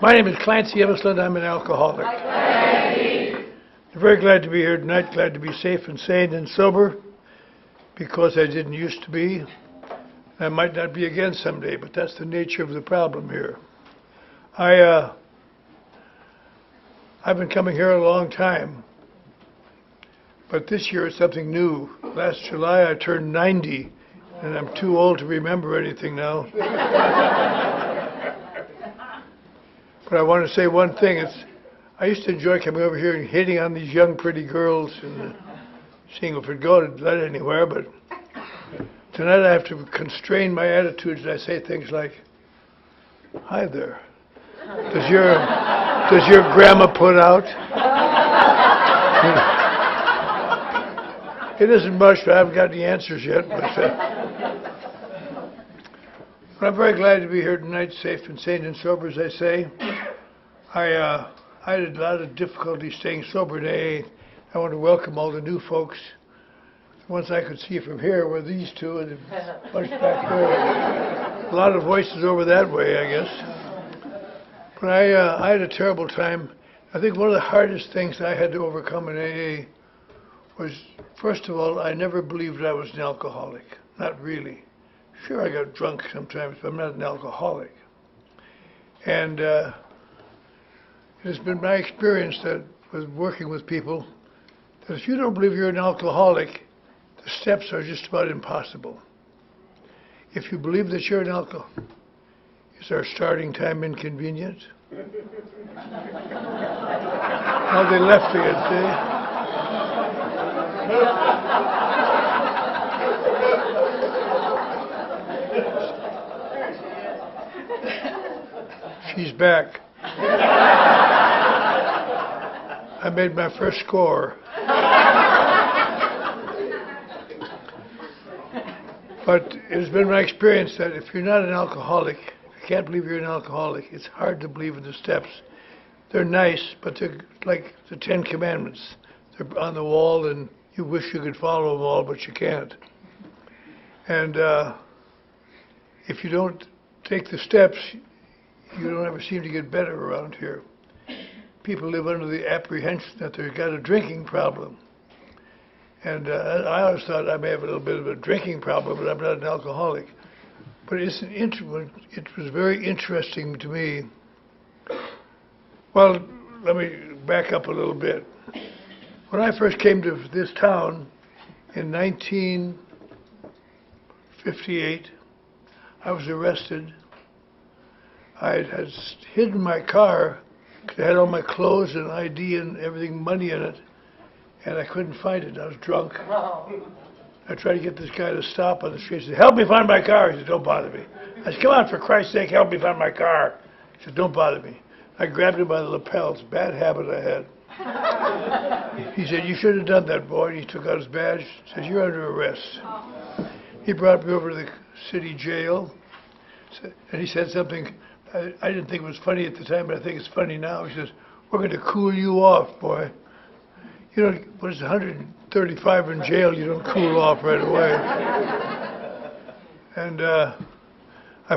My name is Clancy I. I'm an alcoholic. I'm very glad to be here tonight, glad to be safe and sane and sober, because I didn't used to be. I might not be again someday, but that's the nature of the problem here. I've been coming here a long time, but this year it's something new. Last July I turned 90, and I'm too old to remember anything now. But I want to say one thing. I used to enjoy coming over here and hitting on these young, pretty girls and seeing if it'd go to lead anywhere. But tonight I have to constrain my attitudes, and I say things like, "Hi there. Does your grandma put out?" It isn't much, but I haven't got any answers yet. But I'm very glad to be here tonight, safe and sane and sober, as I say. I had a lot of difficulty staying sober today. I want to welcome all the new folks. The ones I could see from here were these two, and a bunch back there. A lot of voices over that way, I guess. But I had a terrible time. I think one of the hardest things I had to overcome in AA was, first of all, I never believed I was an alcoholic. Not really. Sure, I got drunk sometimes, but I'm not an alcoholic. And it has been my experience that with working with people, that if you don't believe you're an alcoholic, the steps are just about impossible. If you believe that you're an alcoholic, is our starting time inconvenient? Now they left again, see? She's back. I made my first score. But it has been my experience that if you're not an alcoholic, if you can't believe you're an alcoholic, it's hard to believe in the steps. They're nice, but they're like the 10 Commandments. They're on the wall, and you wish you could follow them all, but you can't. And if you don't take the steps, you don't ever seem to get better around here. People live under the apprehension that they've got a drinking problem. And I always thought I may have a little bit of a drinking problem, but I'm not an alcoholic. But it was very interesting to me. Well, let me back up a little bit. When I first came to this town in 1958, I was arrested. I had hidden my car because I had all my clothes and ID and everything, money in it, and I couldn't find it. I was drunk. I tried to get this guy to stop on the street. He said, "Help me find my car." He said, "Don't bother me." I said, "Come on, for Christ's sake, help me find my car." He said, "Don't bother me." I grabbed him by the lapels, bad habit I had. He said, "You should have done that, boy." And he took out his badge. He said, "You're under arrest." He brought me over to the city jail, and he said something I didn't think it was funny at the time, but I think it's funny now. He says, "We're going to cool you off, boy." You know, when it's 135 in jail, you don't cool off right away. And I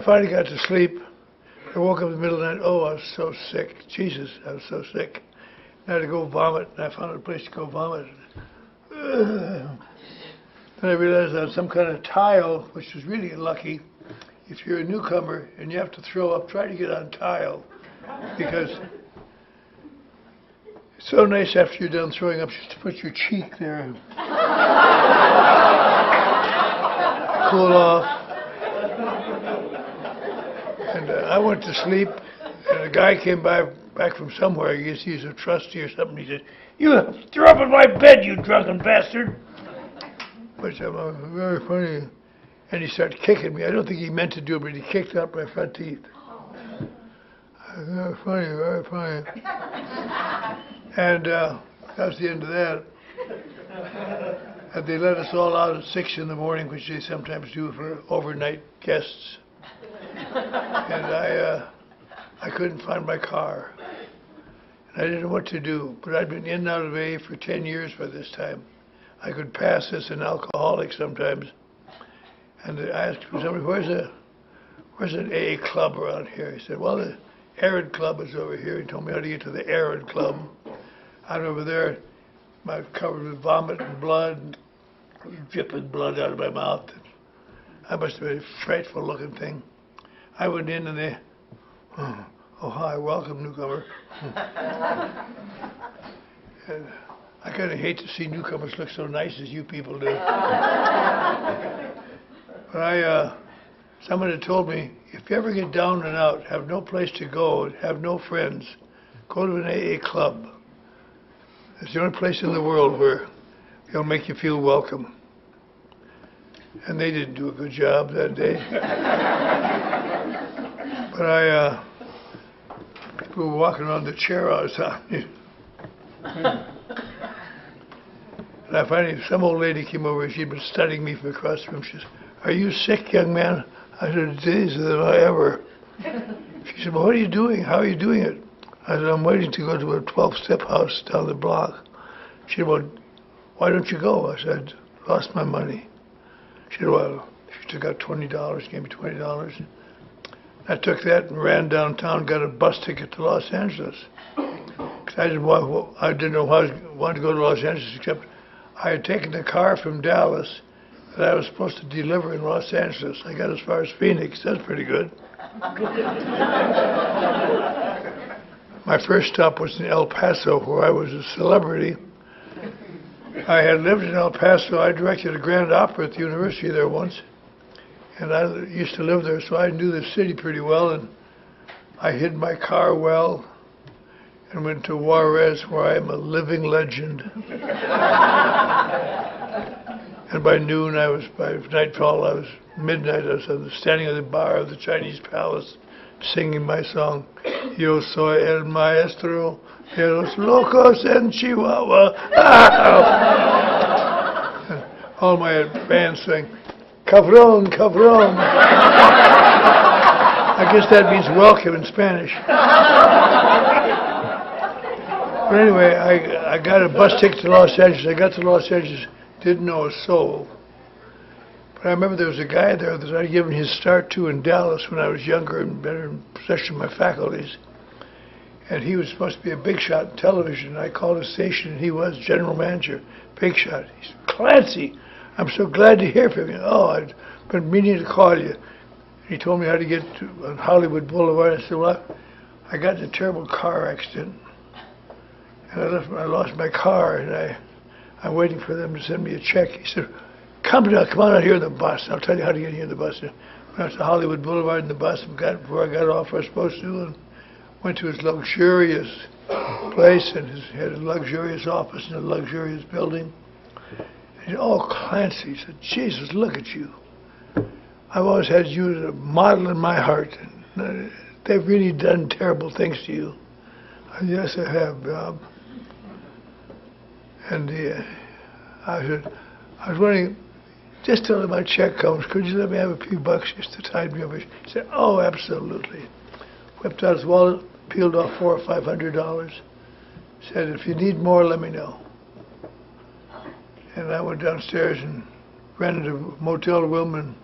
finally got to sleep. I woke up in the middle of the night. Oh, I was so sick. Jesus, I was so sick. I had to go vomit, and I found a place to go vomit. Then I realized I had some kind of tile, which was really lucky. If you're a newcomer and you have to throw up, try to get on tile, because it's so nice after you're done throwing up just to put your cheek there and cool off. And I went to sleep, and a guy came back from somewhere. I guess he's a trustee or something. He said, "You threw up in my bed, you drunken bastard." Which I'm very funny. And he started kicking me. I don't think he meant to do it, but he kicked out my front teeth. Very funny, very funny. And that was the end of that. And they let us all out at 6 in the morning, which they sometimes do for overnight guests. And I couldn't find my car. And I didn't know what to do. But I'd been in and out of AA for 10 years by this time. I could pass as an alcoholic sometimes. And I asked somebody, where's an AA club around here? He said, well, Arid Club is over here. He told me how to get to the Arid Club. Out over there, I'm covered with vomit and blood, dripping blood out of my mouth. I must have been a frightful looking thing. I went in and they, oh hi, welcome newcomer. And I kind of hate to see newcomers look so nice as you people do. But someone had told me, if you ever get down and out, have no place to go, have no friends, go to an AA club. It's the only place in the world where they'll make you feel welcome. And they didn't do a good job that day. But people were walking around the chair I was on. And I finally, some old lady came over, she'd been studying me from across the room. She says, "Are you sick, young man?" I said, "Days than I ever." She said, "Well, what are you doing? How are you doing it?" I said, "I'm waiting to go to a 12-step house down the block." She said, "Well, why don't you go?" I said, "Lost my money." She said, "Well," she took out $20, gave me $20. I took that and ran downtown, got a bus ticket to Los Angeles. Because I didn't know how I wanted to go to Los Angeles, except I had taken the car from Dallas that I was supposed to deliver in Los Angeles. I got as far as Phoenix. That's pretty good. My first stop was in El Paso, where I was a celebrity. I had lived in El Paso. I directed a grand opera at the university there once. And I used to live there, so I knew the city pretty well. And I hid my car well and went to Juarez, where I am a living legend. And by noon, by nightfall, midnight, I was standing at the bar of the Chinese palace singing my song, "Yo soy el maestro de los locos en Chihuahua." All my bands sang, "Cabrón, cabrón." I guess that means welcome in Spanish. But anyway, I got a bus ticket to Los Angeles. I got to Los Angeles, didn't know a soul. But I remember there was a guy there that I'd given his start to in Dallas when I was younger and better in possession of my faculties. And he was supposed to be a big shot in television. I called his station, and he was general manager, big shot. He said, "Clancy, I'm so glad to hear from you." "Oh, I've been meaning to call you." He told me how to get to on Hollywood Boulevard. I said, "Well, I got in a terrible car accident, and I lost my car, and I'm waiting for them to send me a check." He said, come on out here in the bus. I'll tell you how to get here in the bus." Went out to Hollywood Boulevard in the bus, and before I got off, I was supposed to, and went to his luxurious place, and he had a luxurious office in a luxurious building. He said, "Oh, Clancy," he said, "Jesus, look at you. I've always had you as a model in my heart. And they've really done terrible things to you." I said, "Yes, I have, Bob." And I said, "I was wondering, just till my check comes, could you let me have a few bucks just to tide me over?" He said, "Oh, absolutely." Whipped out his wallet, peeled off $400 or $500. Said, "If you need more, let me know." And I went downstairs and rented a motel room and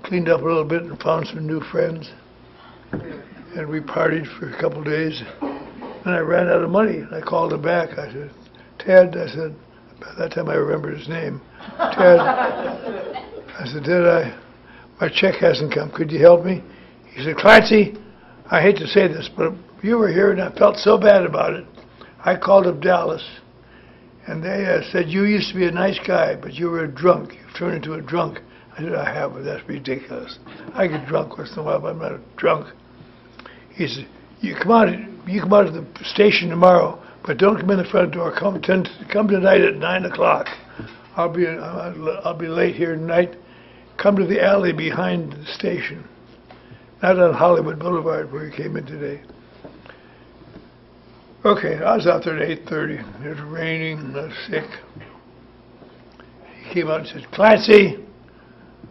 cleaned up a little bit and found some new friends. And we partied for a couple of days. And I ran out of money. And I called him back. I said, "Ted," I said, by that time I remembered his name. "Ted," I said, "Ted, my check hasn't come. Could you help me?" He said, "Clancy, I hate to say this, but you were here and I felt so bad about it. I called up Dallas, and they said you used to be a nice guy, but you were a drunk. You've turned into a drunk." I said, "I have, but that's ridiculous. I get drunk once in a while, but I'm not a drunk." He said, you come out to the station tomorrow, but don't come in the front door. Come tonight at 9 o'clock. I'll be late here tonight. Come to the alley behind the station, not on Hollywood Boulevard where you came in today." Okay, I was out there at 8:30. It was raining. I was sick. He came out and said, "Clancy,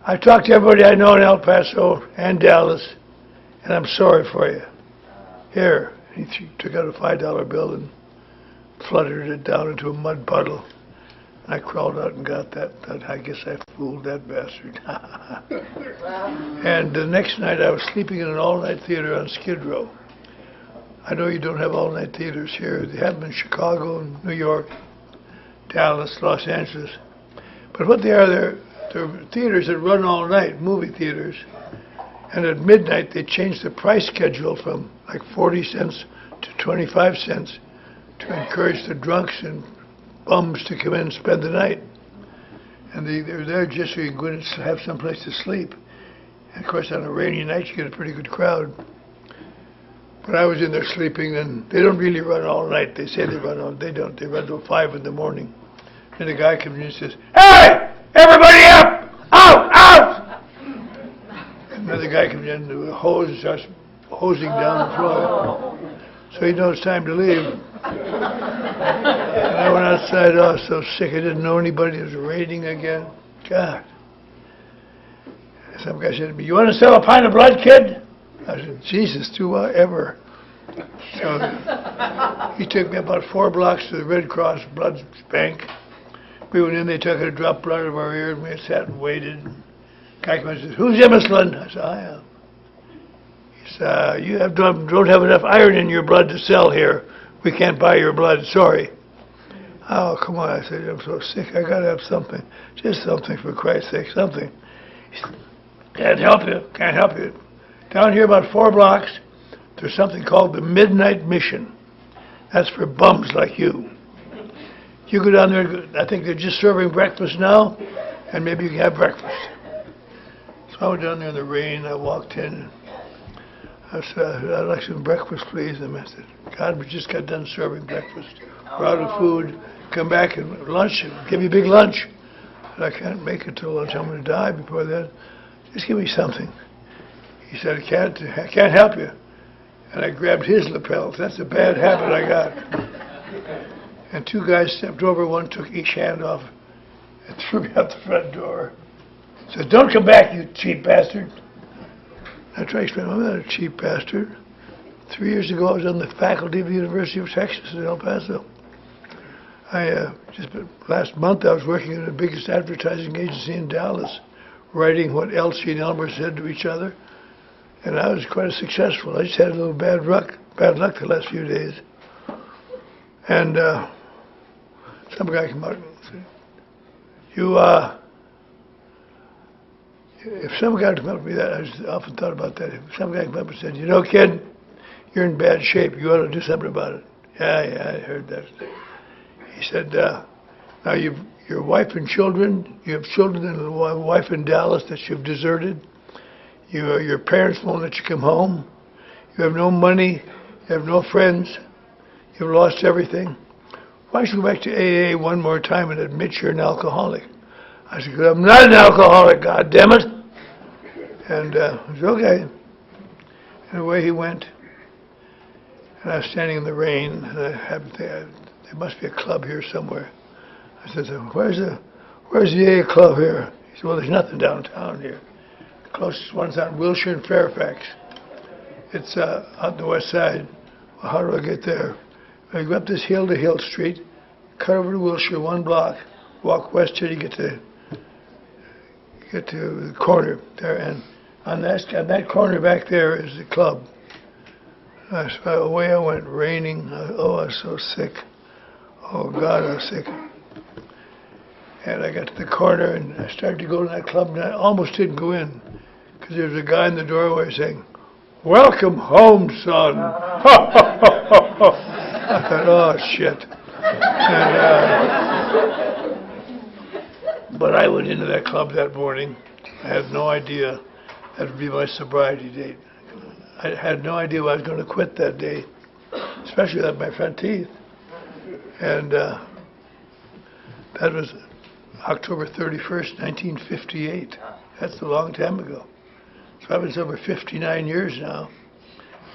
I talked to everybody I know in El Paso and Dallas, and I'm sorry for you. Here." He took out a $5 bill and fluttered it down into a mud puddle. And I crawled out and got that. I guess I fooled that bastard. And the next night I was sleeping in an all-night theater on Skid Row. I know you don't have all-night theaters here. They have them in Chicago, New York, Dallas, Los Angeles. But what they are, they're theaters that run all night, movie theaters. And at midnight, they change the price schedule from like 40 cents to 25 cents to encourage the drunks and bums to come in and spend the night. And they're there just so you can go in and have some place to sleep. And of course, on a rainy night, you get a pretty good crowd. But I was in there sleeping, and they don't really run all night. They say they run all. They don't. They run till 5 in the morning. And the guy comes in and says, "Hey, everybody up! Out! Out!" And another guy comes in with a hose and starts hosing down the floor. So he knows it's time to leave. And I went outside. Oh, I was so sick. I didn't know anybody. It was raining again. God. Some guy said to me, "You want to sell a pint of blood, kid?" I said, "Jesus, do I ever?" So he took me about 4 blocks to the Red Cross blood bank. We went in, they took a drop blood out of our ear, and we sat and waited. Guy comes and says, "Who's Emerson?" I said, "I am." He said, "You don't have enough iron in your blood to sell here. We can't buy your blood, sorry." "Oh, come on," I said, "I'm so sick, I gotta have something. Just something, for Christ's sake, something." He said, "Can't help you, can't help you. Down here about 4 blocks, there's something called the Midnight Mission. That's for bums like you. You go down there, I think they're just serving breakfast now, and maybe you can have breakfast." So I went down there in the rain, I walked in, and I said, "I'd like some breakfast, please." And I said, "God, we just got done serving breakfast. We're out of food. Come back and lunch, and give you a big lunch." And I can't make it till lunch. I'm going to die before then. Just give me something. He said, I can't help you." And I grabbed his lapels. That's a bad habit I got. And 2 guys stepped over. One took each hand off and threw me out the front door. Said, "Don't come back, you cheap bastard." I tried to explain, "I'm not a cheap bastard. 3 years ago, I was on the faculty of the University of Texas in El Paso. Last month, I was working in the biggest advertising agency in Dallas, writing what Elsie and Elmer said to each other. And I was quite successful. I just had a little bad luck the last few days. And some guy came out and said, if some guy came up to me, I often thought about that. If some guy came up and said, "You know, kid, you're in bad shape. You ought to do something about it." Yeah, I heard that. He said, "Now your wife and children, you have children and a wife in Dallas that you've deserted. Your parents won't let you come home. You have no money. You have no friends. You've lost everything. Why don't you go back to AA one more time and admit you're an alcoholic?" I said, "I'm not an alcoholic, God damn it." And he said, "Okay." And away he went. And I was standing in the rain, and I happened to think, there must be a club here somewhere. I said, where's the AA club here?" He said, "Well, there's nothing downtown here. The closest one's on Wilshire and Fairfax. It's out the west side." "Well, how do I get there?" "I go up this hill to Hill Street, cut over to Wilshire 1 block, walk west till you get to the corner there, and on that corner back there is the club." Away I went, raining. I was so sick. Oh, God, I was sick. And I got to the corner, and I started to go to that club, and I almost didn't go in, because there was a guy in the doorway saying, "Welcome home, son." I thought, oh, shit. But I went into that club that morning. I had no idea that would be my sobriety date. I had no idea I was going to quit that day, especially without my front teeth. And that was October 31st, 1958. That's a long time ago. So I've been sober 59 years now,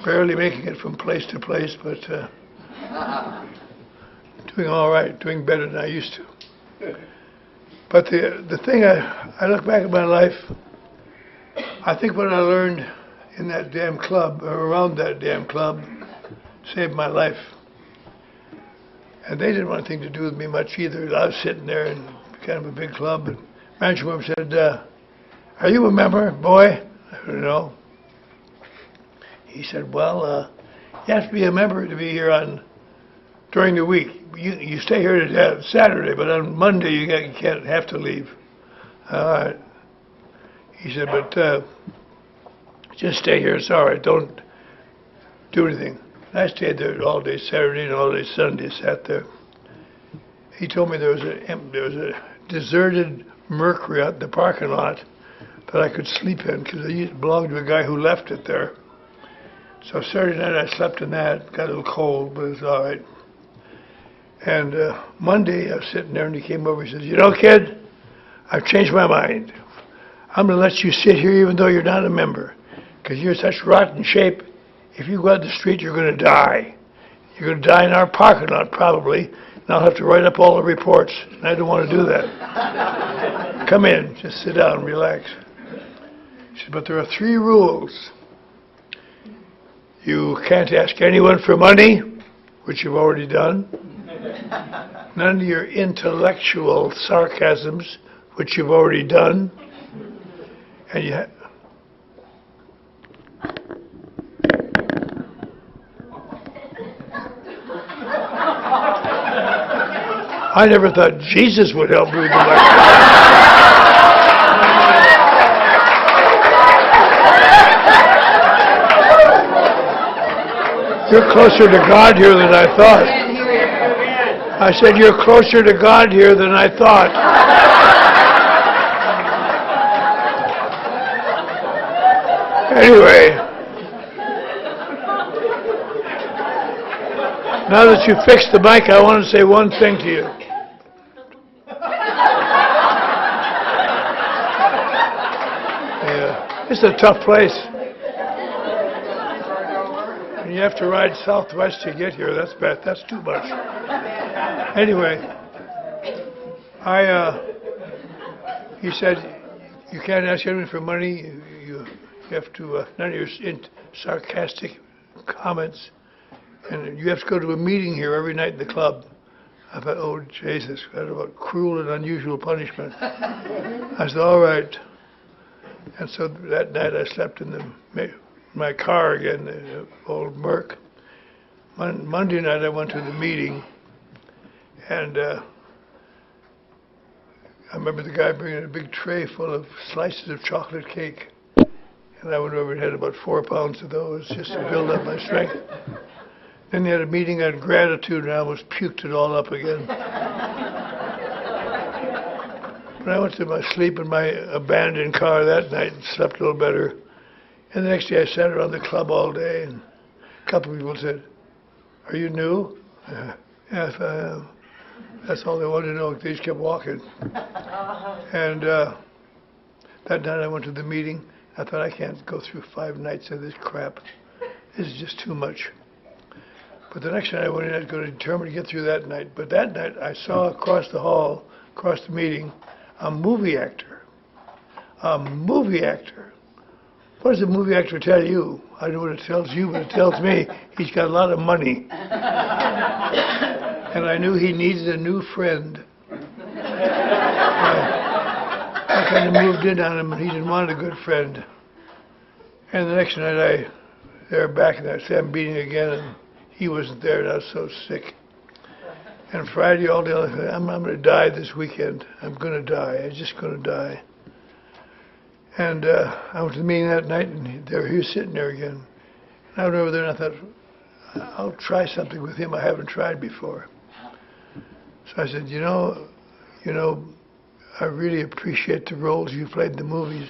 barely making it from place to place, but doing all right, doing better than I used to. But the thing, I look back at my life, I think what I learned in that damn club, or around that damn club, saved my life. And they didn't want anything to do with me much either. I was sitting there in kind of a big club, and manager woman said, "Are you a member, boy?" I said, "No." He said, "Well, You have to be a member to be here during the week. You stay here today, Saturday, but on Monday you can't have to leave. All right. He said, but just stay here. It's all right. Don't do anything. I stayed there all day Saturday and all day Sunday. Sat there. He told me there was a deserted Mercury out in the parking lot that I could sleep in because it belonged to a guy who left it there. So Saturday night I slept in that. Got a little cold, but it was all right. And Monday I was sitting there and he came over. He says, "You know, kid, I've changed my mind. I'm going to let you sit here even though you're not a member because you're in such rotten shape. If you go out the street, you're going to die. You're going to die in our parking lot probably, and I'll have to write up all the reports, and I don't want to do that. Come in, just sit down, relax." He said, "But there are 3 rules. You can't ask anyone for money, which you've already done. None of your intellectual sarcasms, which you've already done. And you I never thought Jesus would help me with that. You're closer to God here than I thought. I said, you're closer to God here than I thought. Anyway, now that you fixed the mic, I want to say one thing to you. Yeah, it's a tough place. And you have to ride southwest to get here. That's bad. That's too much. Anyway, he said, you can't ask anyone for money. You have to, none of your sarcastic comments. And you have to go to a meeting here every night in the club. I thought, oh, Jesus, what about cruel and unusual punishment? I said, all right. And so that night I slept in my car again, the old Merc. Monday night I went to the meeting, and I remember the guy bringing a big tray full of slices of chocolate cake. And I went over and had about 4 pounds of those just to build up my strength. Then they had a meeting on gratitude, and I almost puked it all up again. But I went to my sleep in my abandoned car that night and slept a little better. And the next day I sat around the club all day, and a couple of people said, "Are you new?" Yes, I am. That's all they wanted to know. They just kept walking. And that night I went to the meeting. I thought, I can't go through 5 nights of this crap. This is just too much. But the next night I went in, I was going to determine to get through that night. But that night I saw across the hall, across the meeting, a movie actor. A movie actor. What does a movie actor tell you? I know what it tells you, but it tells me he's got a lot of money. And I knew he needed a new friend. I kind of moved in on him, and he didn't want a good friend. And the next night they were back in that same meeting again, and he wasn't there, and I was so sick. And Friday all day, I'm going to die this weekend. I'm going to die. I'm just going to die. And I went to the meeting that night, and he was sitting there again. And I went over there, and I thought, I'll try something with him I haven't tried before. So I said, you know, I really appreciate the roles you played in the movies,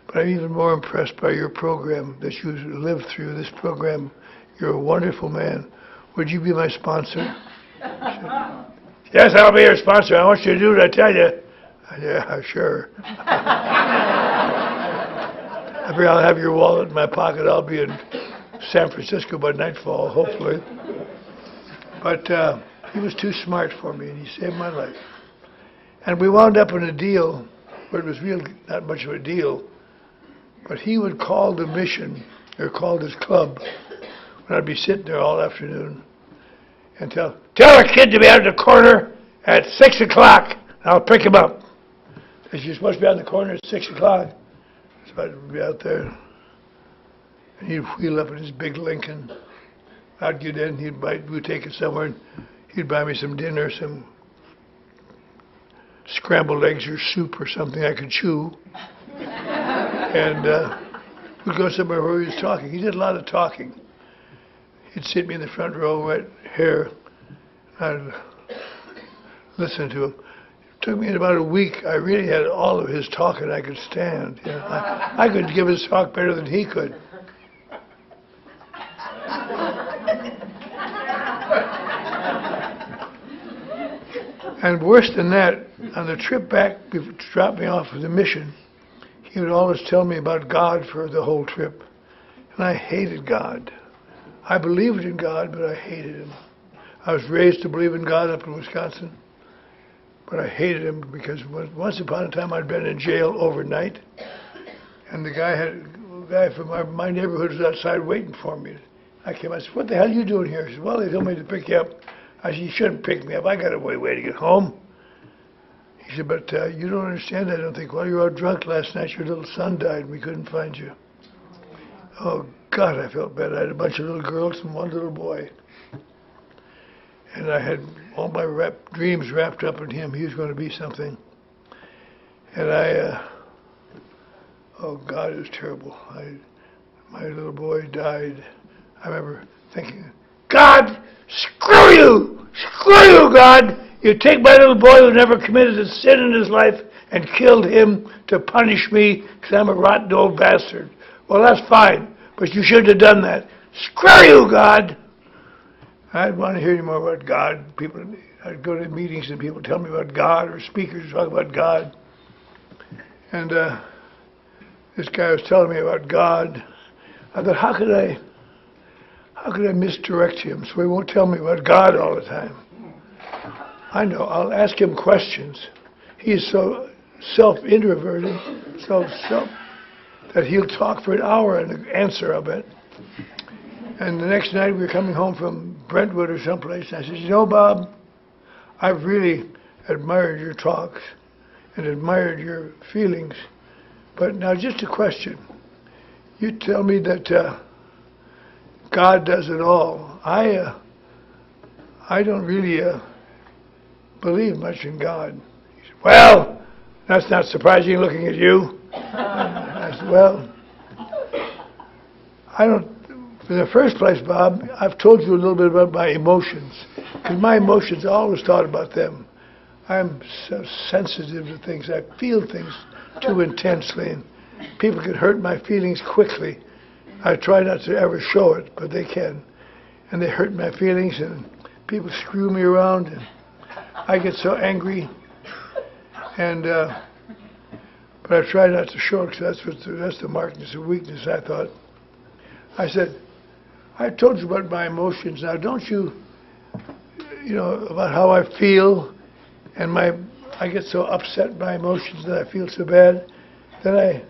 but I'm even more impressed by your program that you lived through. This program, you're a wonderful man. Would you be my sponsor? Said, yes, I'll be your sponsor. I want you to do what I tell you. Yeah, sure. I figure I'll have your wallet in my pocket. I'll be in San Francisco by nightfall, hopefully. But he was too smart for me, and he saved my life. And we wound up in a deal where it was really not much of a deal. But he would call the mission, or call his club, when I'd be sitting there all afternoon, and tell a kid to be out of the corner at 6 o'clock. I'll pick him up. Because you're supposed to be out in the corner at 6 o'clock. So I'd be out there. And he'd wheel up in his big Lincoln. I'd get in, we'd take it somewhere, and he'd buy me some dinner, some scrambled eggs or soup or something I could chew. And we'd go somewhere where he was talking. He did a lot of talking. He'd sit me in the front row, wet hair. I'd listen to him. It took me about a week. I really had all of his talking I could stand. You know, I could give his talk better than he could. And worse than that, on the trip back to drop me off for the mission, he would always tell me about God for the whole trip. And I hated God. I believed in God, but I hated him. I was raised to believe in God up in Wisconsin, but I hated him because once upon a time I'd been in jail overnight, and the guy from my neighborhood was outside waiting for me. I came, I said, "What the hell are you doing here?" He said, "Well, they told me to pick you up." I said, "You shouldn't pick me up. I got a way to get home." He said, "But you don't understand, I don't think. Well, you were out drunk last night. Your little son died, and we couldn't find you." Oh, God, I felt bad. I had a bunch of little girls and one little boy. And I had all my dreams wrapped up in him. He was going to be something. And oh, God, it was terrible. My little boy died. I remember thinking, "God, screw you! Screw you, God! You take my little boy who never committed a sin in his life and killed him to punish me because I'm a rotten old bastard. Well, that's fine, but you shouldn't have done that. Screw you, God!" I didn't want to hear any more about God. I'd go to meetings and people tell me about God, or speakers talk about God. And this guy was telling me about God. I thought, how could I misdirect him so he won't tell me about God all the time? I know, I'll ask him questions. He's so self-introverted, that he'll talk for an hour and answer, I bet. And the next night we were coming home from Brentwood or someplace, and I said, "You know, Bob, I've really admired your talks and admired your feelings. But now just a question. You tell me that God does it all. I don't really believe much in God." He said, "Well, that's not surprising looking at you." I said, "Well, I don't. In the first place, Bob, I've told you a little bit about my emotions. Because my emotions, I always thought about them. I'm so sensitive to things. I feel things too intensely. And people can hurt my feelings quickly. I try not to ever show it, but they can. And they hurt my feelings, and people screw me around, and I get so angry. And but I try not to show it, because that's the markings of weakness, I thought. I said, "I told you about my emotions. Now, don't you know, about how I feel, and I get so upset by emotions that I feel so bad. Then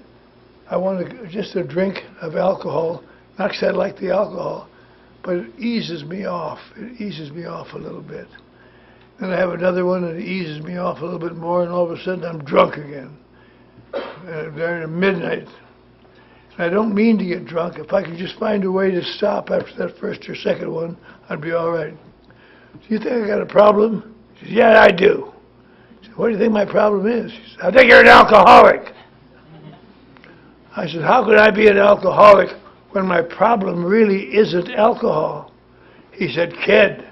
I want just a drink of alcohol, not because I like the alcohol, but it eases me off. It eases me off a little bit. Then I have another one, and it eases me off a little bit more, and all of a sudden I'm drunk again. During midnight. I don't mean to get drunk. If I could just find a way to stop after that first or second one, I'd be all right. Do you think I got a problem?" He said, "Yeah, I do." I said, "What do you think my problem is?" He said, "I think you're an alcoholic." I said, "How could I be an alcoholic when my problem really isn't alcohol?" He said, "Kid,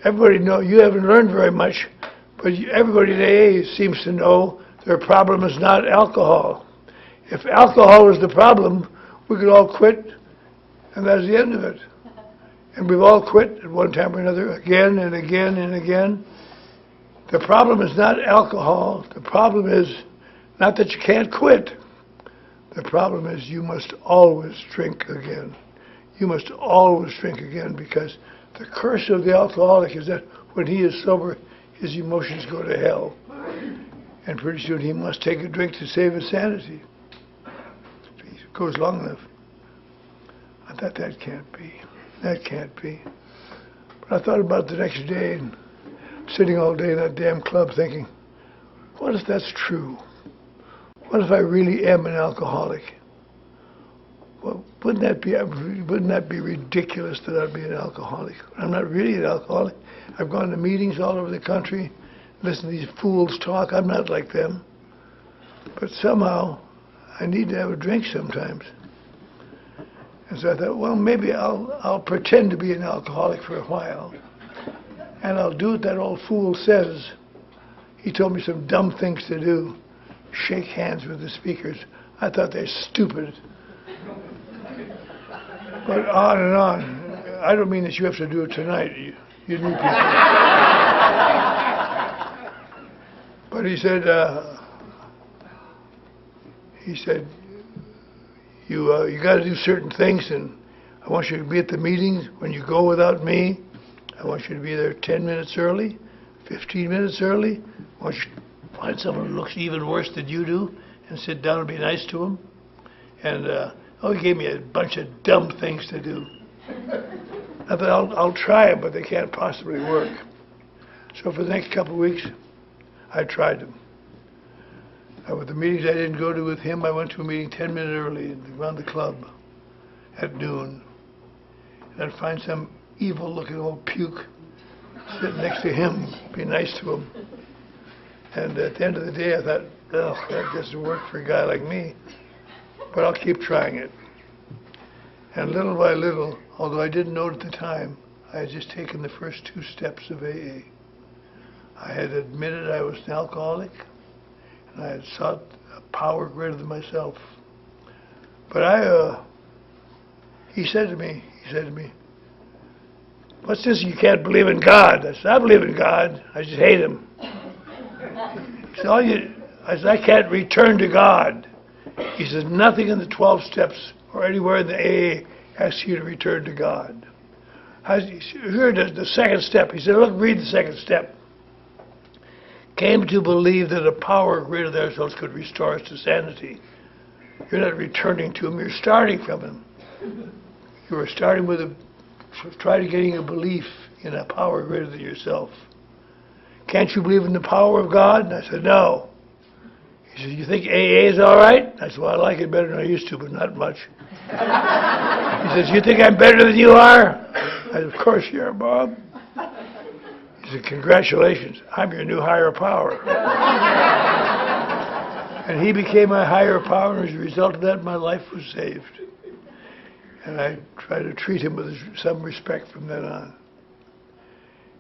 everybody knows, you haven't learned very much, but everybody in AA seems to know their problem is not alcohol. If alcohol was the problem, we could all quit, and that's the end of it. And we've all quit at one time or another, again and again and again. The problem is not alcohol. The problem is not that you can't quit. The problem is you must always drink again. You must always drink again, because the curse of the alcoholic is that when he is sober, his emotions go to hell. And pretty soon he must take a drink to save his sanity. It goes long enough. I thought, that can't be. That can't be. But I thought about it the next day, and sitting all day in that damn club thinking, what if that's true? What if I really am an alcoholic? Well, wouldn't that be ridiculous that I'd be an alcoholic? I'm not really an alcoholic. I've gone to meetings all over the country, listened to these fools talk. I'm not like them. But somehow, I need to have a drink sometimes. And so I thought, well, maybe I'll pretend to be an alcoholic for a while. And I'll do what that old fool says. He told me some dumb things to do. Shake hands with the speakers. I thought they're stupid. But on and on. I don't mean that you have to do it tonight. You new people. But he said, you got to do certain things, and I want you to be at the meetings. When you go without me, I want you to be there 10 minutes early, 15 minutes early. I want you to find someone who looks even worse than you do and sit down and be nice to them. And he gave me a bunch of dumb things to do. I thought, I'll try them, but they can't possibly work. So for the next couple of weeks, I tried them. With the meetings I didn't go to with him, I went to a meeting 10 minutes early around the club at noon. And I'd find some evil-looking old puke sitting next to him, be nice to him. And at the end of the day, I thought, that doesn't work for a guy like me, but I'll keep trying it. And little by little, although I didn't know it at the time, I had just taken the first 2 steps of AA. I had admitted I was an alcoholic, and I had sought a power greater than myself. But he said to me, what's this, you can't believe in God? I said, I believe in God, I just hate him. He said, I can't return to God. He says, nothing in the 12 steps or anywhere in the AA asks you to return to God. Here the second step. He said, look, read the second step. Came to believe that a power greater than ourselves could restore us to sanity. You're not returning to him, you're starting from him. You are starting with trying to getting a belief in a power greater than yourself. Can't you believe in the power of God? And I said, no. He said, you think AA is all right? I said, well, I like it better than I used to, but not much. He says, you think I'm better than you are? I said, of course you are, Bob. He said, congratulations, I'm your new higher power. And he became my higher power, and as a result of that, my life was saved. And I tried to treat him with some respect from then on.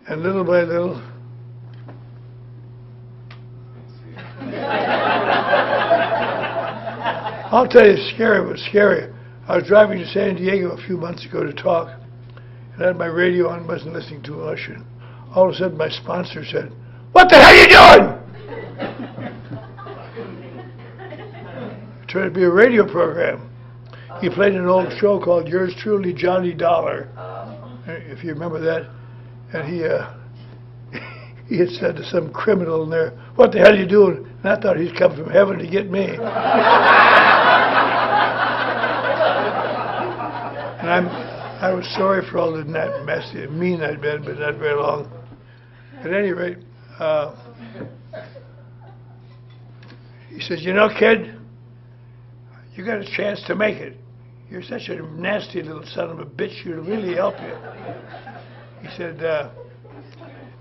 And little by little, I'll tell you, scary was scary. I was driving to San Diego a few months ago to talk, and I had my radio on, wasn't listening to much, and all of a sudden my sponsor said, "What the hell are you doing?" I tried to be a radio program. He played an old show called Yours Truly, Johnny Dollar, if you remember that, and he had said to some criminal in there, "What the hell are you doing?" And I thought he'd come from heaven to get me. And I was sorry for all the messy, mean I'd been, but not very long. At any rate, he says, "You know, kid, you got a chance to make it. You're such a nasty little son of a bitch, you'll really help you." He said,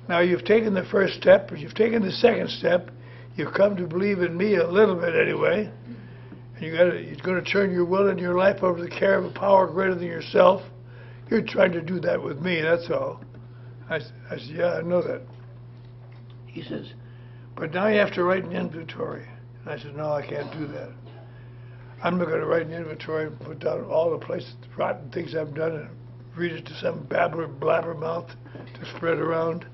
now you've taken the first step, or you've taken the second step, you've come to believe in me a little bit anyway, and you're going to turn your will and your life over to the care of a power greater than yourself. You're trying to do that with me, that's all. I said, yeah, I know that. He says, but now you have to write an inventory. And I said, no, I can't do that. I'm not going to write an inventory and put down all the places, rotten things I've done, and read it to some babbler, blabbermouth to spread around.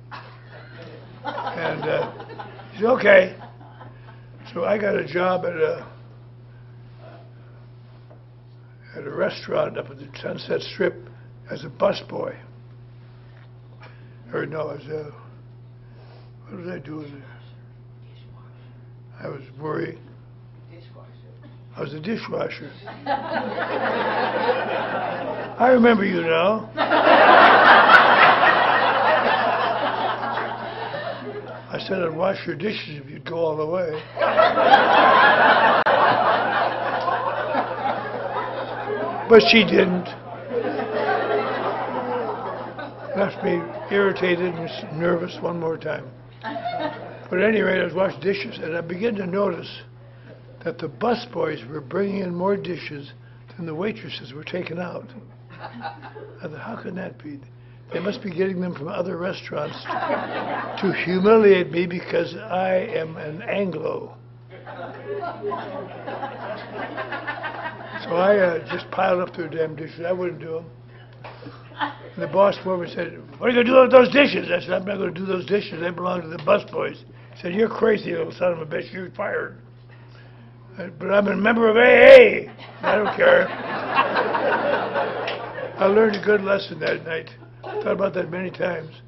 And he said, okay. So I got a job at a restaurant up at the Sunset Strip as a busboy. Or no, what was I doing there? I was worrying. I was a dishwasher. I remember you now. I said I'd wash your dishes if you'd go all the way. But she didn't. Left me irritated and nervous one more time. But at any rate, I was washing dishes, and I began to notice that the busboys were bringing in more dishes than the waitresses were taking out. I thought, how can that be? They must be getting them from other restaurants to humiliate me because I am an Anglo. So I just piled up their damn dishes. I wouldn't do them. And the boss came over and said, what are you going to do with those dishes? I said, I'm not going to do those dishes. They belong to the busboys. He said, you're crazy, little son of a bitch. You're fired. But I'm a member of AA. I don't care. I learned a good lesson that night. I thought about that many times.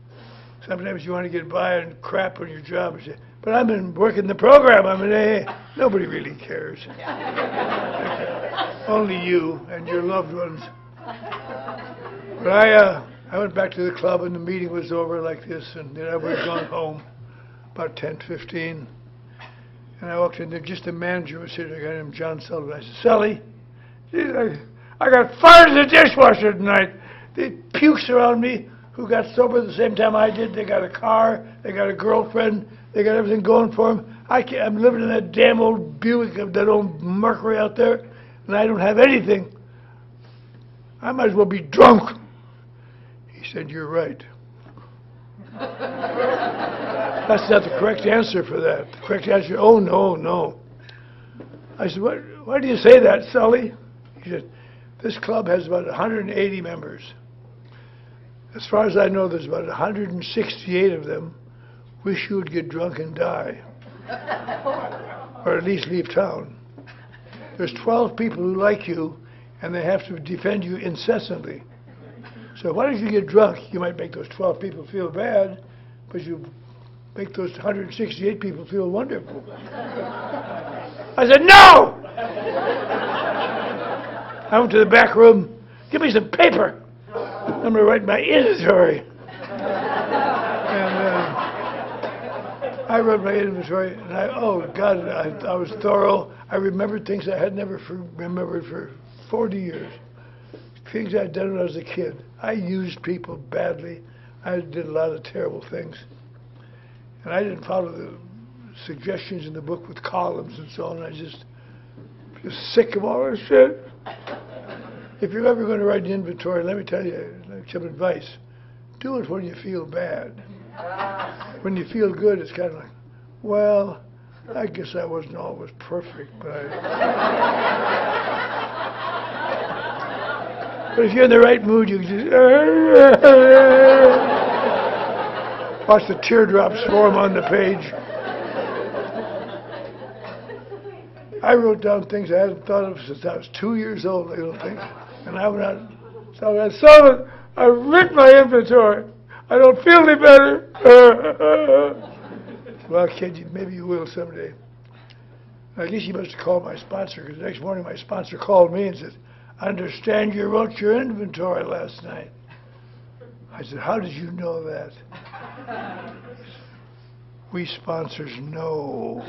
Sometimes you want to get by and crap on your job. And say, but I've been working the program. I'm an AA. Nobody really cares. Only you and your loved ones. But I went back to the club, and the meeting was over like this, and then I was gone home about 10:15. And I walked in there, just the manager was sitting there, a guy named John Sullivan. I said, Sully, I got fired as a dishwasher tonight. The pukes around me who got sober the same time I did. They got a car, they got a girlfriend, they got everything going for them. I'm living in that damn old Buick, that old Mercury out there, and I don't have anything. I might as well be drunk. He said, you're right. That's not the correct answer for that. The correct answer, oh, no, no. I said, why do you say that, Sully? He said, this club has about 180 members. As far as I know, there's about 168 of them wish you would get drunk and die. Or at least leave town. There's 12 people who like you, and they have to defend you incessantly. So why don't you get drunk? You might make those 12 people feel bad, but you make those 168 people feel wonderful. I said, no! I went to the back room. Give me some paper. I'm going to write my inventory. And I wrote my inventory, and oh God, I was thorough. I remembered things I had never remembered for 40 years. Things I'd done when I was a kid. I used people badly. I did a lot of terrible things. And I didn't follow the suggestions in the book with columns and so on. I just sick of all this shit. If you're ever going to write an inventory, let me tell you some advice. Do it when you feel bad. When you feel good, it's kind of like, well, I guess I wasn't always perfect, but but if you're in the right mood, you can just watch the teardrops form on the page. I wrote down things I hadn't thought of since I was 2 years old, little things. And I went out, Sullivan, I written my inventory. I don't feel any better. Well, kid, maybe you will someday. I guess you must have called my sponsor, because the next morning my sponsor called me and said, I understand you wrote your inventory last night. I said, how did you know that? We sponsors know.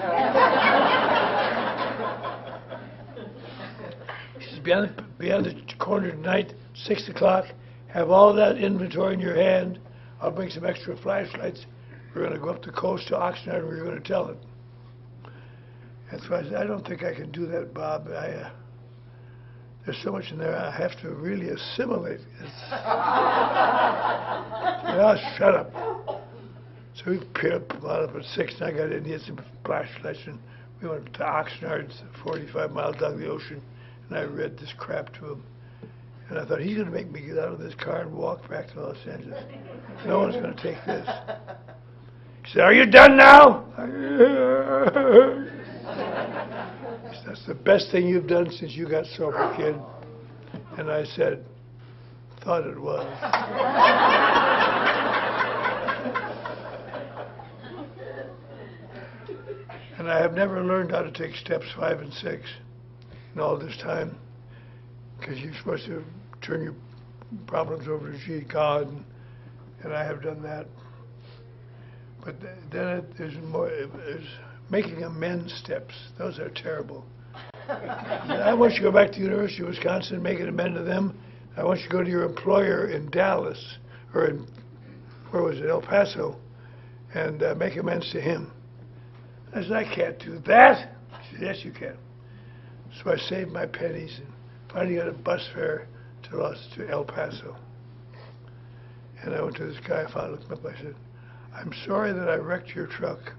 He says, beyond the corner tonight, 6 o'clock, have all that inventory in your hand. I'll bring some extra flashlights. We're going to go up the coast to Oxnard, and we're going to tell it. And so I said, I don't think I can do that, Bob. There's so much in there, I have to really assimilate. Oh, shut up. So we peeled up at 6, and I got in, he had some flashlights, and we went to Oxnard, it's 45 miles down the ocean, and I read this crap to him. And I thought, he's going to make me get out of this car and walk back to Los Angeles. No one's going to take this. He said, are you done now? He said, that's the best thing you've done since you got sober, kid. And I said, thought it was. And I have never learned how to take steps 5 and 6 in all this time, because you're supposed to turn your problems over to God, and I have done that. But then there's more. There's making amends steps. Those are terrible. I want you to go back to the University of Wisconsin and make an amend to them. I want you to go to your employer in Dallas, or in, where was it, El Paso, and make amends to him. I said, I can't do that. She said, yes, you can. So I saved my pennies and finally got a bus fare to El Paso. And I went to this guy, I finally looked him up, I said, I'm sorry that I wrecked your truck.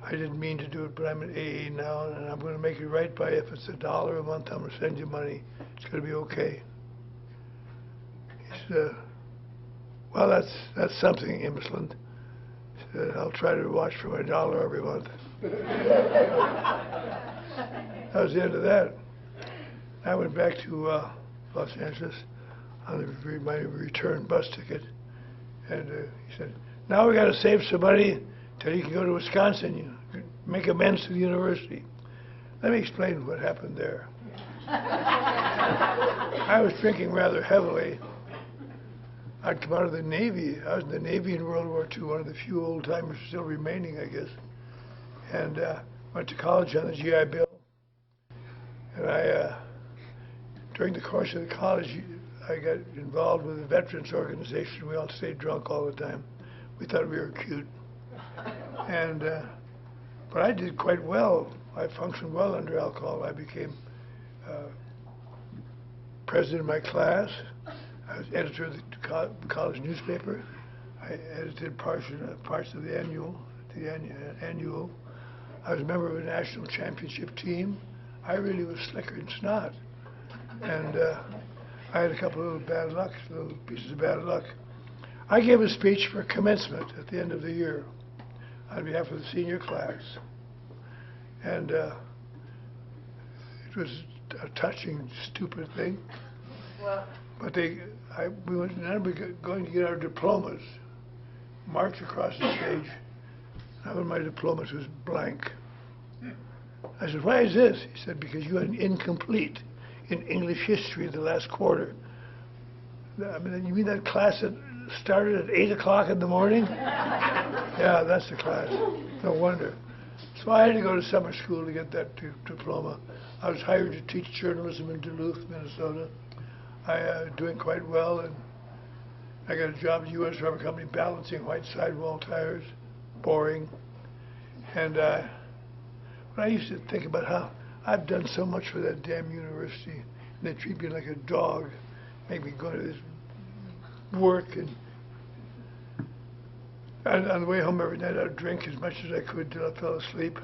I didn't mean to do it, but I'm an AA now, and I'm going to make it right by you. If it's $1 a month, I'm going to send you money. It's going to be okay. He said, well, that's something, Immisland. He said, I'll try to watch for my $1 every month. That was the end of that. I went back to Los Angeles on my return bus ticket, and he said, now we got to save some money till you can go to Wisconsin, you make amends to the university. Let me explain what happened there. I was drinking rather heavily. I'd come out of the Navy. I was in the Navy in World War II, one of the few old-timers still remaining, I guess. And went to college on the GI Bill. And during the course of the college, I got involved with the veterans organization. We all stayed drunk all the time. We thought we were cute. And, but I did quite well. I functioned well under alcohol. I became president of my class. I was editor of the college newspaper. I edited parts of the annual. I was a member of a national championship team. I really was slicker than snot. And I had a couple of little pieces of bad luck. I gave a speech for commencement at the end of the year on behalf of the senior class. And it was a touching, stupid thing. Well, but we were going to get our diplomas, march across the stage. One of my diplomas was blank. I said, why is this? He said, because you had an incomplete in English history the last quarter. I mean, you mean that class that started at 8 o'clock in the morning? Yeah, that's the class. No wonder. So I had to go to summer school to get that diploma. I was hired to teach journalism in Duluth, Minnesota. I doing quite well, and I got a job at the U.S. Rubber Company balancing white sidewall tires. Boring. And I used to think about how I've done so much for that damn university, and they treat me like a dog, make me go to this work, and on the way home every night I'd drink as much as I could till I fell asleep.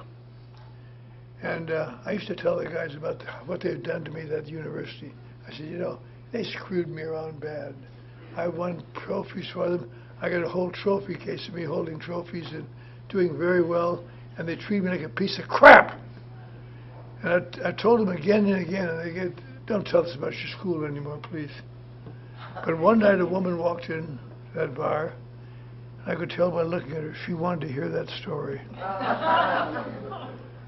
And I used to tell the guys about what they had done to me at that university. I said, you know, they screwed me around bad. I won trophies for them. I got a whole trophy case of me holding trophies and doing very well, and they treat me like a piece of crap. And I told them again and again, and they get, don't tell us about your school anymore, please. But one night a woman walked in that bar, and I could tell by looking at her she wanted to hear that story.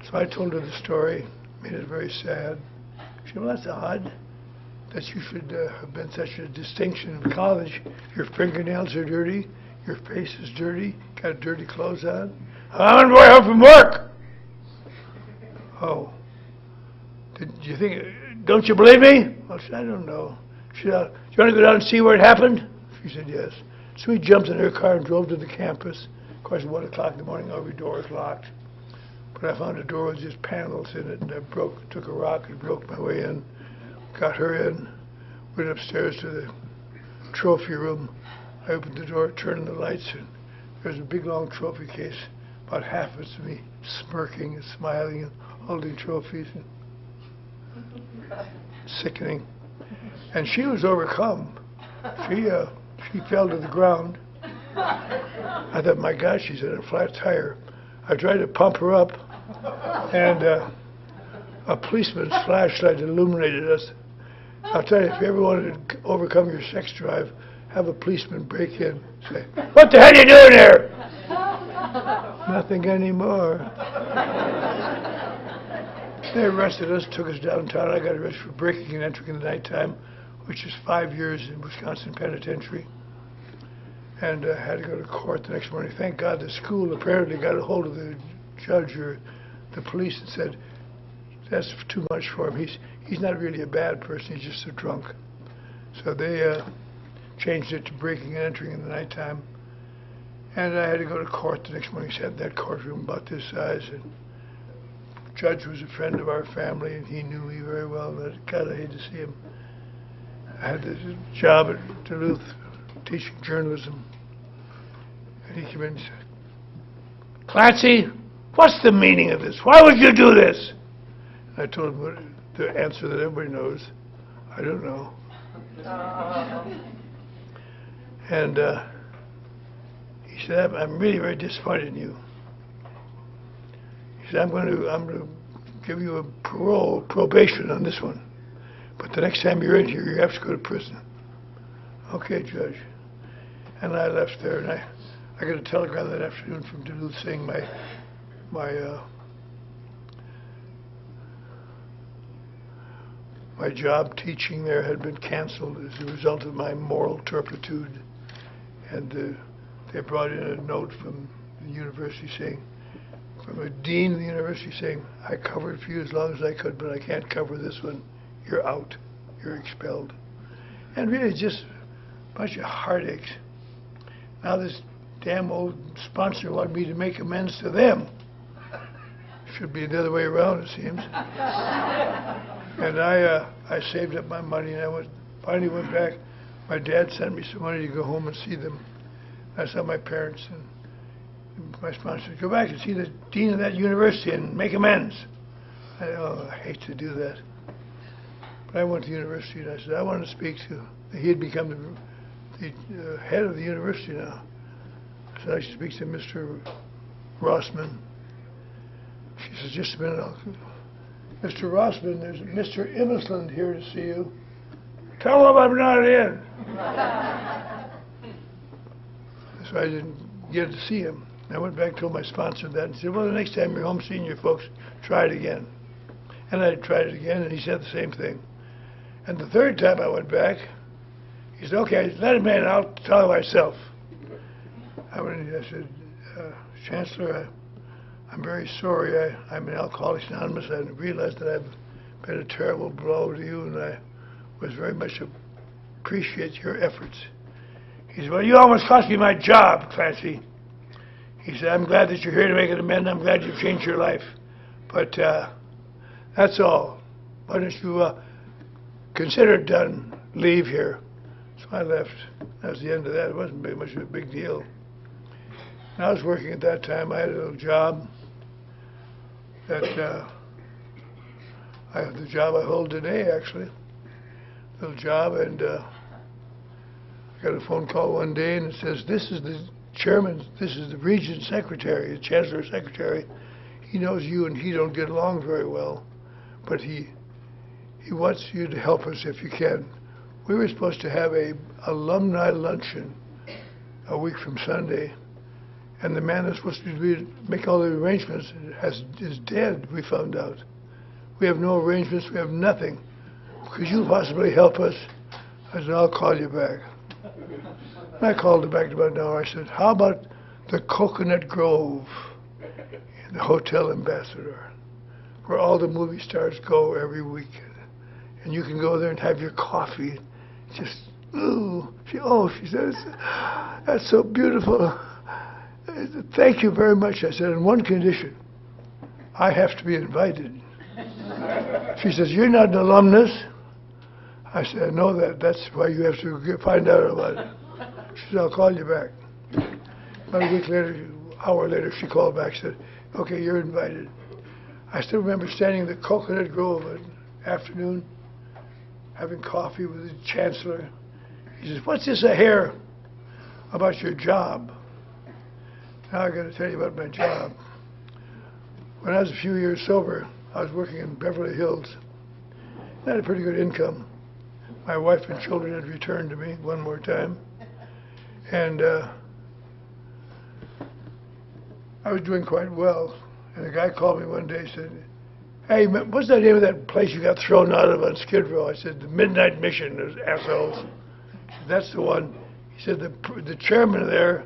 So I told her the story, made it very sad. She said, well, that's odd that you should have been such a distinction in college. Your fingernails are dirty, your face is dirty, got dirty clothes on. I'm on my way home from work. Oh. Did you think, don't you believe me? I said, I don't know. She said, do you want to go down and see where it happened? She said, yes. So we jumped in her car and drove to the campus. Of course, at 1 o'clock in the morning, every door is locked. But I found a door with just panels in it, and I took a rock and broke my way in, got her in, went upstairs to the trophy room. I opened the door, turned on the lights, and there was a big, long trophy case. About half of it's me smirking and smiling and holding trophies. And sickening. And she was overcome. She fell to the ground. I thought, my gosh, she's in a flat tire. I tried to pump her up, and a policeman's flashlight illuminated us. I'll tell you, if you ever wanted to overcome your sex drive, have a policeman break in, say, what the hell are you doing here? Nothing anymore. They arrested us, took us downtown. I got arrested for breaking and entering in the nighttime, which is 5 years in Wisconsin Penitentiary. And I had to go to court the next morning. Thank God the school apparently got a hold of the judge or the police and said, that's too much for him. He's not really a bad person. He's just a drunk. So they changed it to breaking and entering in the nighttime. And I had to go to court the next morning. He sat in that courtroom about this size. And the judge was a friend of our family, and he knew me very well. But God, I hate to see him. I had this job at Duluth teaching journalism. And he came in and said, "Clancy, what's the meaning of this? Why would you do this?" And I told him the answer that everybody knows. I don't know. And he said, "I'm really very disappointed in you." He said, I'm going to give you a probation on this one. But the next time you're in here, you have to go to prison." "Okay, Judge." And I left there, and I got a telegram that afternoon from Duluth saying my job teaching there had been canceled as a result of my moral turpitude. And they brought in a note from the university saying, from a dean of the university saying, "I covered for you as long as I could, but I can't cover this one. You're out. You're expelled." And really just a bunch of heartaches. Now this damn old sponsor wanted me to make amends to them. Should be the other way around, it seems. And I saved up my money, and I finally went back. My dad sent me some money to go home and see them. I saw my parents, and my sponsor said, "Go back and see the dean of that university and make amends." I hate to do that. But I went to the university, and I said, "I want to speak to," he had become the head of the university now. I said, "I should speak to Mr. Rossman." She says, "Just a minute, Mr. Rossman, there's Mr. Immisland here to see you. Tell him I'm not in." So I didn't get to see him. I went back, told my sponsor that, and said, "Well, the next time you're home seeing your folks, try it again." And I tried it again, and he said the same thing. And the third time I went back, he said, "Okay, let him in, I'll tell him myself." I went in, I said, "Chancellor, I'm very sorry. I'm an Alcoholics Anonymous. I realized that I've been a terrible blow to you, and I was very much appreciate your efforts." He said, "Well, you almost cost me my job, Clancy." He said, "I'm glad that you're here to make an amend. I'm glad you've changed your life. But that's all. Why don't you consider it done, leave here." So I left. That was the end of that. It wasn't very much of a big deal. And I was working at that time. I had a little job that I have the job I hold today, actually. Little job, and I got a phone call one day, and it says, "This is the chairman, this is the regent secretary, the chancellor secretary. He knows you and he don't get along very well, but he wants you to help us if you can." We were supposed to have a alumni luncheon a week from Sunday, and the man that's supposed to make all the arrangements is dead, we found out. We have no arrangements, we have nothing. Could you possibly help us? I said, "I'll call you back." And I called him back in about an hour. I said, "How about the Coconut Grove in the Hotel Ambassador, where all the movie stars go every weekend? And you can go there and have your coffee. Just, she says, that's so beautiful. Thank you very much." I said, "On one condition, I have to be invited." She says, "You're not an alumnus?" I said, "I know that. That's why you have to find out about it." She said, "I'll call you back." About a week later, hour later, she called back and said, "Okay, you're invited." I still remember standing in the Coconut Grove at afternoon, having coffee with the chancellor. He says, "What's this I hear about your job?" Now I got to tell you about my job. When I was a few years sober, I was working in Beverly Hills. I had a pretty good income. My wife and children had returned to me one more time. And I was doing quite well. And a guy called me one day and said, "Hey, what's the name of that place you got thrown out of on Skid Row?" I said, "The Midnight Mission, those assholes." He said, "That's the one." He said, the chairman there,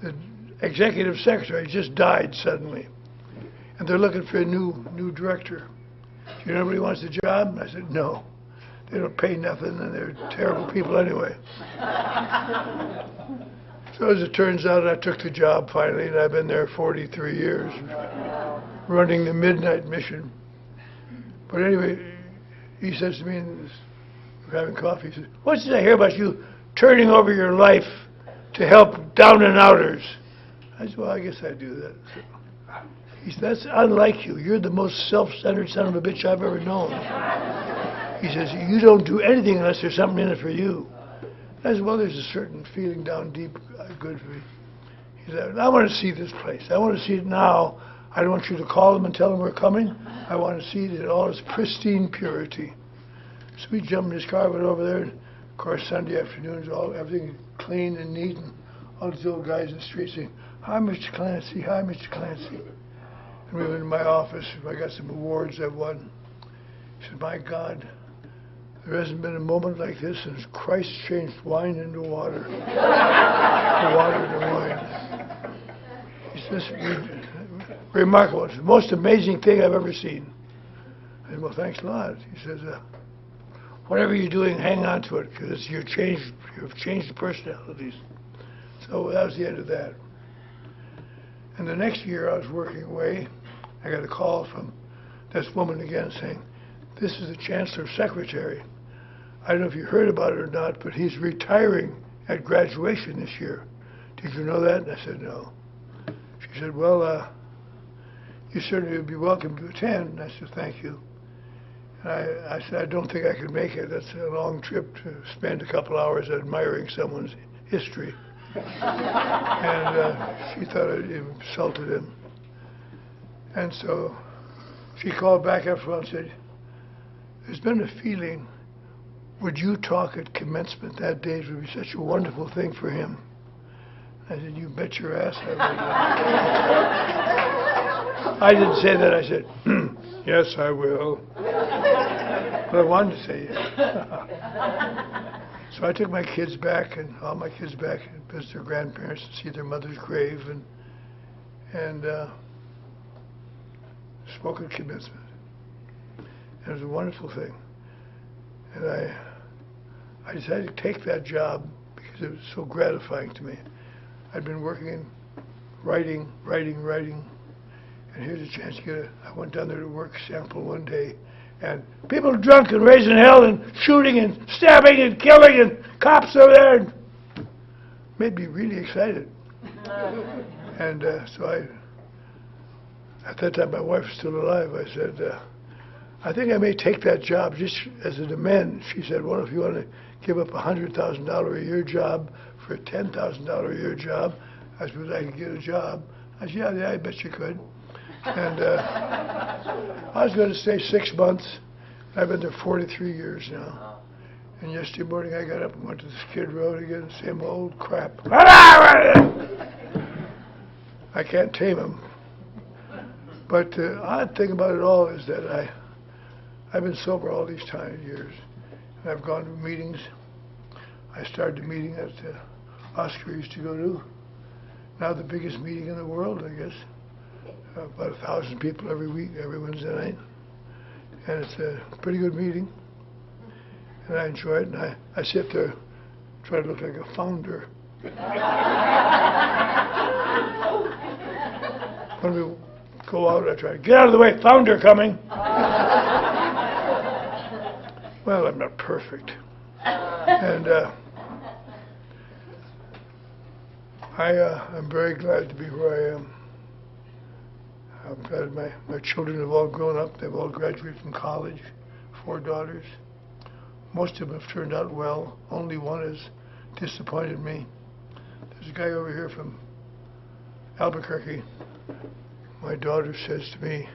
the executive secretary, just died suddenly. And they're looking for a new director. Do You know nobody wants the job? And I said, no. They don't pay nothing, and they're terrible people anyway. So as it turns out, I took the job finally, and I've been there 43 years, running the midnight mission. But anyway, he says to me, and we're having coffee, he says, "What's this I hear about you turning over your life to help down and outers?" I said, "Well, I guess I do that." He said, "That's unlike you. You're the most self-centered son of a bitch I've ever known." He says, "You don't do anything unless there's something in it for you." I said, "Well, there's a certain feeling down deep good for me." He said, "I want to see this place. I want to see it now. I don't want you to call them and tell them we're coming. I want to see it in all its pristine purity." So we jumped in his car, went over there, and of course Sunday afternoons, everything clean and neat, and all these old guys in the street saying, "Hi, Mr. Clancy, hi, Mr. Clancy." And we went in my office, I got some awards I won. He said, "My God, there hasn't been a moment like this since Christ changed wine into water, or water into wine." He says, "Remarkable. It's the most amazing thing I've ever seen." I said, "Well, thanks a lot." He says, "Whatever you're doing, hang on to it, because you've changed the personalities." So that was the end of that. And the next year I was working away. I got a call from this woman again saying, "This is the Chancellor's secretary. I don't know if you heard about it or not, but he's retiring at graduation this year. Did you know that?" And I said, "No." She said, "Well, you certainly would be welcome to attend." And I said, "Thank you." And I said, "I don't think I could make it. That's a long trip to spend a couple hours admiring someone's history." And she thought it insulted him. And so she called back after a while and said, "There's been a feeling, would you talk at commencement that day? It would be such a wonderful thing for him." I said, "You bet your ass I will." I didn't say that. I said, "Yes, I will." But I wanted to say yes. So I took my kids back, and all my kids back, and visit their grandparents and see their mother's grave, and spoke at commencement. And it was a wonderful thing. And I decided to take that job because it was so gratifying to me. I'd been working in writing, and here's a chance to get I went down there to work sample one day, and people drunk and raising hell and shooting and stabbing and killing and cops over there, and made me really excited. And so at that time my wife was still alive. I said, "I think I may take that job just as an amend." She said, "Well, if you want to give up a $100,000 a year job for a $10,000 a year job, I suppose I could get a job." I said, yeah, I bet you could. And I was going to stay 6 months. I've been there 43 years now. And yesterday morning I got up and went to the Skid Row again, same old crap. I can't tame them. But the odd thing about it all is that I've been sober all these years. And I've gone to meetings. I started a meeting that Oscar used to go to. Now the biggest meeting in the world, I guess. About 1,000 people every week, every Wednesday night. And it's a pretty good meeting. And I enjoy it. And I sit there, try to look like a founder. When we go out, I try to get out of the way, founder coming. Well, I'm not perfect. And I'm very glad to be where I am. I'm glad my children have all grown up. They've all graduated from college, 4 daughters. Most of them have turned out well. Only one has disappointed me. There's a guy over here from Albuquerque. My daughter says to me,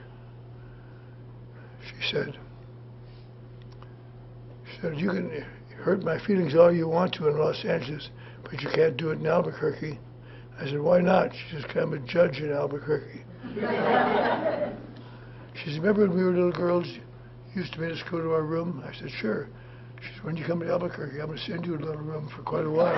she said, "You can hurt my feelings all you want to in Los Angeles, but you can't do it in Albuquerque." I said, "Why not?" She says, "'Cause I'm a judge in Albuquerque." She said, "Remember when we were little girls, you used to make us go to our room?" I said, "Sure." She said, "When you come to Albuquerque, I'm going to send you a little room for quite a while."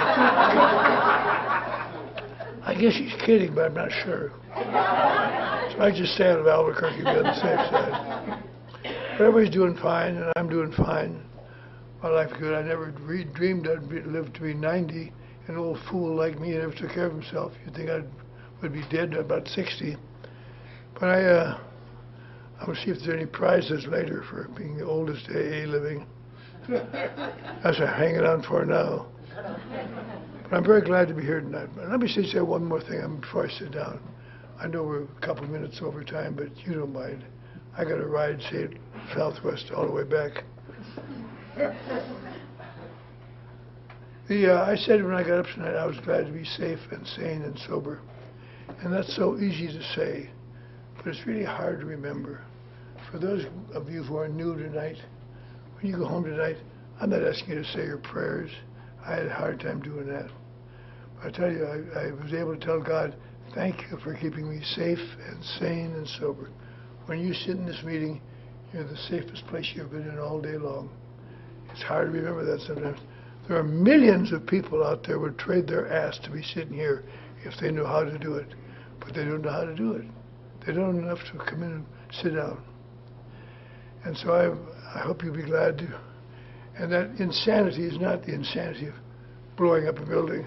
I guess she's kidding, but I'm not sure. So I just stay out of Albuquerque, be on the safe side. But everybody's doing fine, and I'm doing fine. My life's good. I never dreamed I'd live to be 90. An old fool like me never took care of himself. You'd think I would be dead at about 60. But I'm going to see if there's any prizes later for being the oldest AA living. That's what I'm hanging on for now. But I'm very glad to be here tonight. But let me say one more thing before I sit down. I know we're a couple of minutes over time, but you don't mind. I got to ride, say, Southwest all the way back. I said when I got up tonight, I was glad to be safe and sane and sober. And that's so easy to say, but it's really hard to remember. For those of you who are new tonight, when you go home tonight, I'm not asking you to say your prayers. I had a hard time doing that. But I tell you, I was able to tell God, thank you for keeping me safe and sane and sober. When you sit in this meeting, you're the safest place you've been in all day long. It's hard to remember that sometimes. There are millions of people out there who would trade their ass to be sitting here if they knew how to do it. But they don't know how to do it. They don't know enough to come in and sit down. And so I hope you'll be glad to. And that insanity is not the insanity of blowing up a building.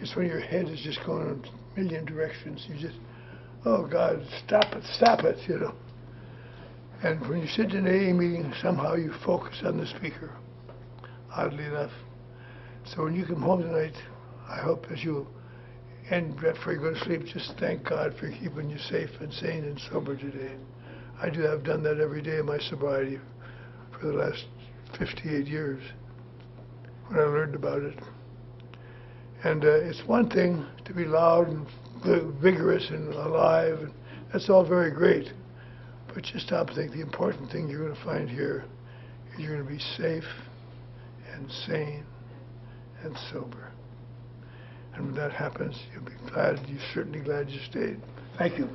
It's when your head is just going in a million directions. You just, oh God, stop it, you know. And when you sit in an AA meeting, somehow you focus on the speaker, oddly enough. So when you come home tonight, I hope as you end before you go to sleep, just thank God for keeping you safe and sane and sober today. I've done that every day of my sobriety for the last 58 years when I learned about it. And it's one thing to be loud and vigorous and alive, and that's all very great. But just stop and think the important thing you're going to find here is you're going to be safe and sane and sober. And when that happens, you'll be glad, you're certainly glad you stayed. Thank you.